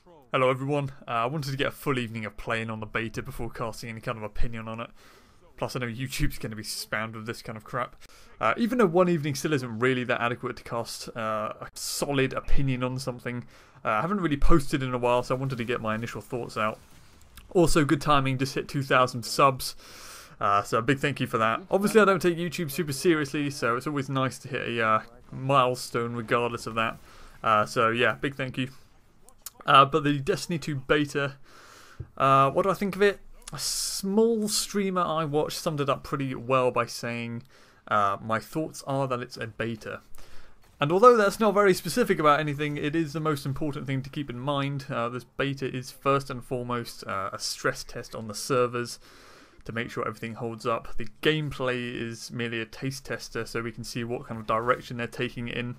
Hello everyone, I wanted to get a full evening of playing on the beta before casting any kind of opinion on it. Plus I know YouTube's going to be spammed with this kind of crap. Even though one evening still isn't really that adequate to cast a solid opinion on something, I haven't really posted in a while, so I wanted to get my initial thoughts out. Also, good timing, just hit 2,000 subs, so a big thank you for that. Obviously I don't take YouTube super seriously, so it's always nice to hit a milestone regardless of that. So yeah, big thank you. But the Destiny 2 beta, what do I think of it? A small streamer I watched summed it up pretty well by saying, my thoughts are that it's a beta. And although that's not very specific about anything, it is the most important thing to keep in mind. This beta is first and foremost a stress test on the servers to make sure everything holds up. The gameplay is merely a taste tester so we can see what kind of direction they're taking it in.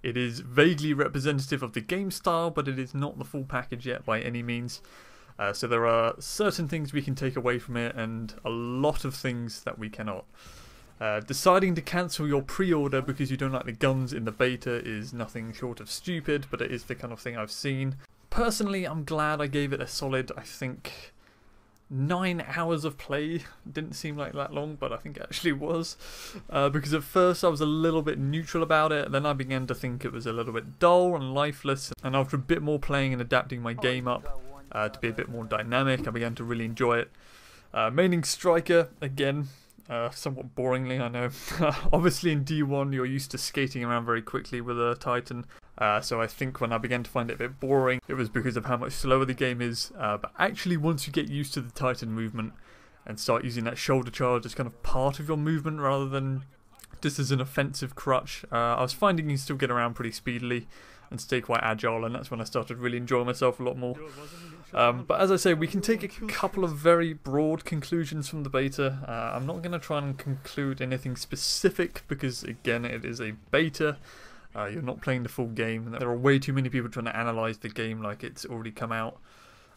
It is vaguely representative of the game style, but it is not the full package yet by any means. So there are certain things we can take away from it and a lot of things that we cannot. Deciding to cancel your pre-order because you don't like the guns in the beta is nothing short of stupid, but it is the kind of thing I've seen. Personally, I'm glad I gave it a solid, I think, 9 hours of play. Didn't seem like that long, but I think it actually was. Because at first I was a little bit neutral about it, then I began to think it was a little bit dull and lifeless, and after a bit more playing and adapting my game up to be a bit more dynamic, I began to really enjoy it. Maining Striker, again, somewhat boringly, I know. Obviously in D1 you're used to skating around very quickly with a Titan, so I think when I began to find it a bit boring, it was because of how much slower the game is. But actually once you get used to the Titan movement and start using that shoulder charge as kind of part of your movement rather than just as an offensive crutch, I was finding you can still get around pretty speedily and stay quite agile, and that's when I started really enjoying myself a lot more. But as I say, we can take a couple of very broad conclusions from the beta. I'm not going to try and conclude anything specific because, again, it is a beta. You're not playing the full game. There are way too many people trying to analyse the game like it's already come out.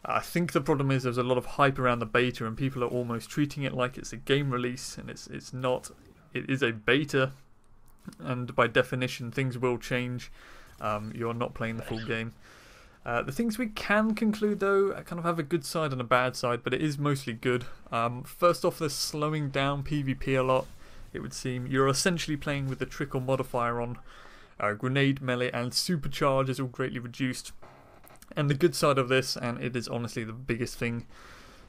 I think the problem is there's a lot of hype around the beta and people are almost treating it like it's a game release, and it's not. It is a beta, and by definition things will change. You're not playing the full game. The things we can conclude though kind of have a good side and a bad side, but it is mostly good. First off, they're slowing down PvP a lot, it would seem. You're essentially playing with the trickle modifier on. Grenade, melee and supercharge is all greatly reduced. And the good side of this, and it is honestly the biggest thing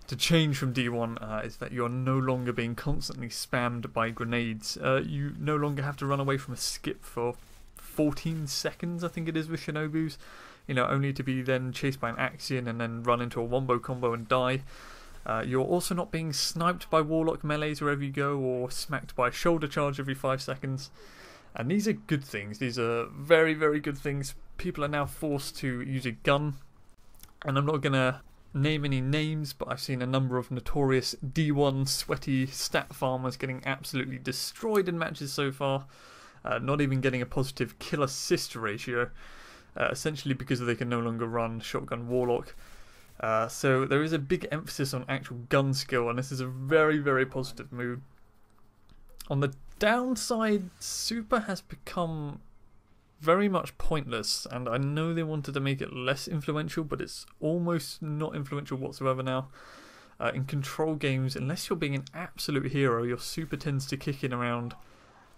to change from D1, is that you're no longer being constantly spammed by grenades. You no longer have to run away from a skip for 14 seconds, I think it is, with Shinobus. You know, only to be then chased by an Axion and then run into a wombo combo and die. You're also not being sniped by Warlock melees wherever you go, or smacked by a shoulder charge every 5 seconds. And these are good things. These are very, very good things. People are now forced to use a gun. And I'm not going to name any names, but I've seen a number of notorious D1 sweaty stat farmers getting absolutely destroyed in matches so far. Not even getting a positive kill-assist ratio. Essentially because they can no longer run Shotgun Warlock. So there is a big emphasis on actual gun skill, and this is a very, very positive move. On the downside, Super has become very much pointless, and I know they wanted to make it less influential, but it's almost not influential whatsoever now. In control games, unless you're being an absolute hero, your Super tends to kick in around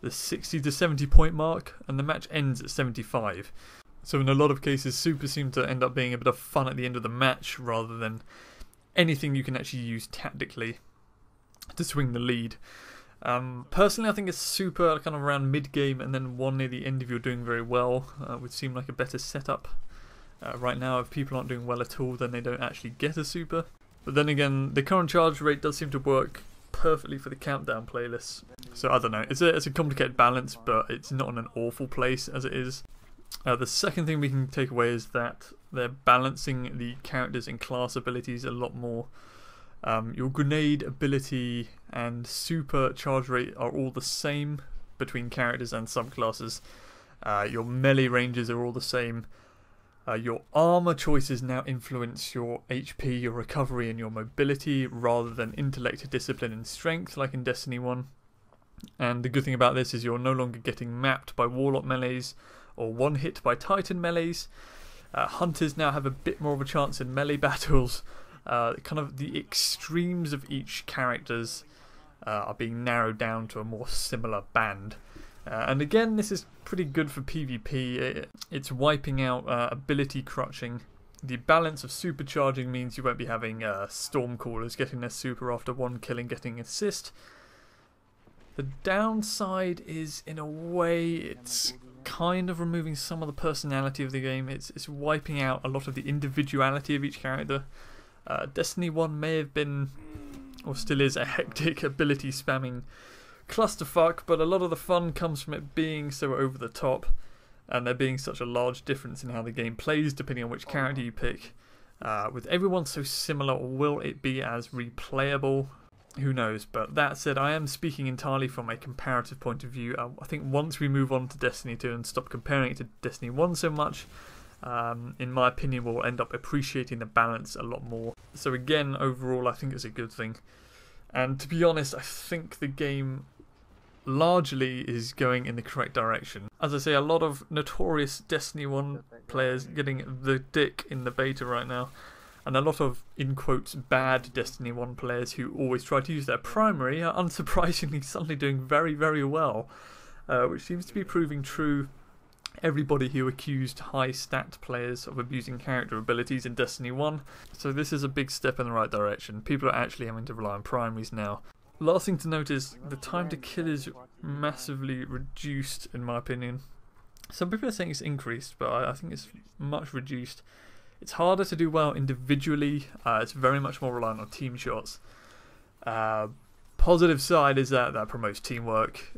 the 60 to 70 point mark, and the match ends at 75. So in a lot of cases, Super seem to end up being a bit of fun at the end of the match rather than anything you can actually use tactically to swing the lead. Personally, I think it's Super kind of around mid-game and then one near the end if you're doing very well would seem like a better setup. Right now, if people aren't doing well at all, then they don't actually get a Super. But then again, the current charge rate does seem to work perfectly for the countdown playlists. So I don't know, it's a complicated balance, but it's not in an awful place as it is. The second thing we can take away is that they're balancing the characters and class abilities a lot more. Your grenade ability and super charge rate are all the same between characters and subclasses. Your melee ranges are all the same. Your armour choices now influence your HP, your recovery and your mobility rather than intellect, discipline and strength like in Destiny 1. And the good thing about this is you're no longer getting mapped by Warlock melees or one hit by Titan melees. Hunters now have a bit more of a chance in melee battles. Kind of the extremes of each characters are being narrowed down to a more similar band. And again, this is pretty good for PvP. It's wiping out ability crutching. The balance of supercharging means you won't be having Stormcallers getting their super after one kill and getting assist. The downside is, in a way, it's kind of removing some of the personality of the game. It's wiping out a lot of the individuality of each character. Destiny 1 may have been, or still is, a hectic ability spamming clusterfuck, but a lot of the fun comes from it being so over the top, and there being such a large difference in how the game plays depending on which character you pick. With everyone so similar, will it be as replayable? Who knows? But that said, I am speaking entirely from a comparative point of view. I think once we move on to Destiny 2 and stop comparing it to Destiny 1 so much, in my opinion, we'll end up appreciating the balance a lot more. So again, overall, I think it's a good thing. And to be honest, I think the game largely is going in the correct direction. As I say, a lot of notorious Destiny 1 players getting the dick in the beta right now, and a lot of, in quotes, bad Destiny 1 players who always try to use their primary are unsurprisingly suddenly doing very, very well, which seems to be proving true. Everybody who accused high stat players of abusing character abilities in Destiny 1, so this is a big step in the right direction. People are actually having to rely on primaries now. Last thing to note is the time to kill is massively reduced, in my opinion. Some people are saying it's increased, but I think it's much reduced. It's harder to do well individually. It's very much more reliant on team shots. Positive side is that promotes teamwork.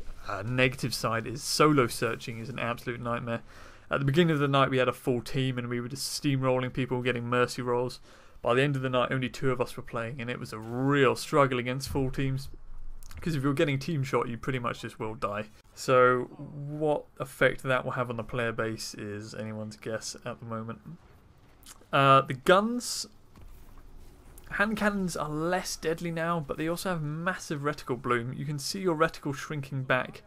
Negative side is solo searching is an absolute nightmare. At the beginning of the night we had a full team and we were just steamrolling people, getting mercy rolls. By the end of the night only 2 of us were playing, and it was a real struggle against full teams. Because if you're getting team shot, you pretty much just will die. So what effect that will have on the player base is anyone's guess at the moment. The guns, hand cannons are less deadly now, but they also have massive reticle bloom. You can see your reticle shrinking back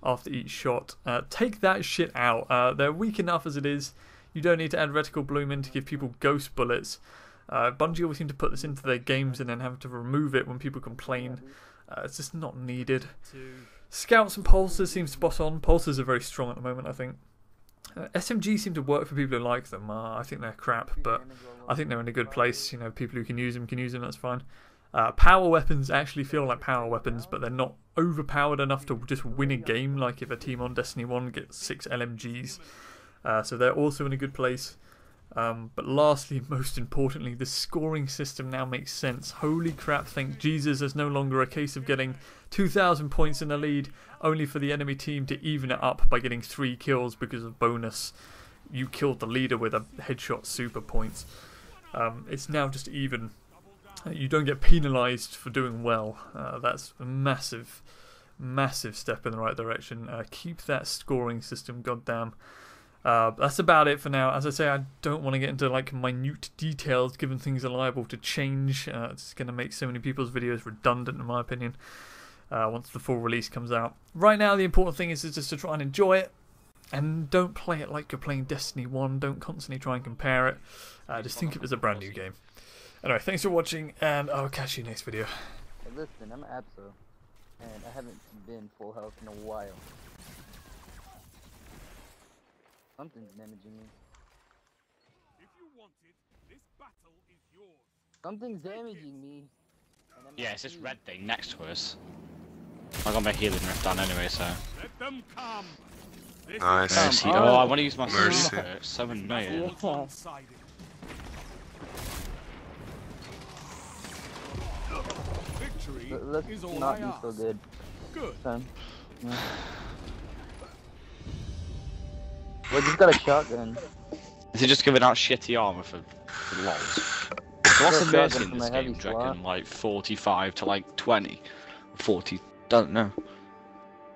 after each shot. Take that shit out. They're weak enough as it is. You don't need to add reticle bloom in to give people ghost bullets. Bungie always seem to put this into their games and then have to remove it when people complain. It's just not needed. Scouts and pulsers seem spot on. Pulsers are very strong at the moment, I think. SMGs seem to work for people who like them. I think they're crap, but I think they're in a good place. You know, people who can use them, that's fine. Power weapons actually feel like power weapons, but they're not overpowered enough to just win a game, like if a team on Destiny 1 gets 6 LMGs. So they're also in a good place. But lastly, most importantly, the scoring system now makes sense. Holy crap, thank Jesus, there's no longer a case of getting 2,000 points in the lead, only for the enemy team to even it up by getting 3 kills because of bonus. You killed the leader with a headshot super points. It's now just even. You don't get penalised for doing well. That's a massive, massive step in the right direction. Keep that scoring system, goddamn. That's about it for now. As I say, I don't want to get into like minute details given things are liable to change. It's going to make so many people's videos redundant in my opinion once the full release comes out. Right now the important thing is just to try and enjoy it, and don't play it like you're playing Destiny 1. Don't constantly try and compare it. Just think of it as a brand new game. Anyway, thanks for watching, and I'll catch you next video. Hey, listen, I'm Abso, and I haven't been full health in a while. Something's damaging me. If you want it, this battle is yours. Something's damaging me. Yeah, it's this red thing next to us. I got my healing rift done anyway, so. Let them come. Nice. Mercy. Oh, I want to use my Mercy. super. It's so annoying. Victory Let's is all not I be ask. so good. Good. Son. Yeah. We just got a shotgun. Is it just giving out shitty armor for lols? So what's the mercy in this game? Do you reckon like 45 to like 20? 40? Don't know.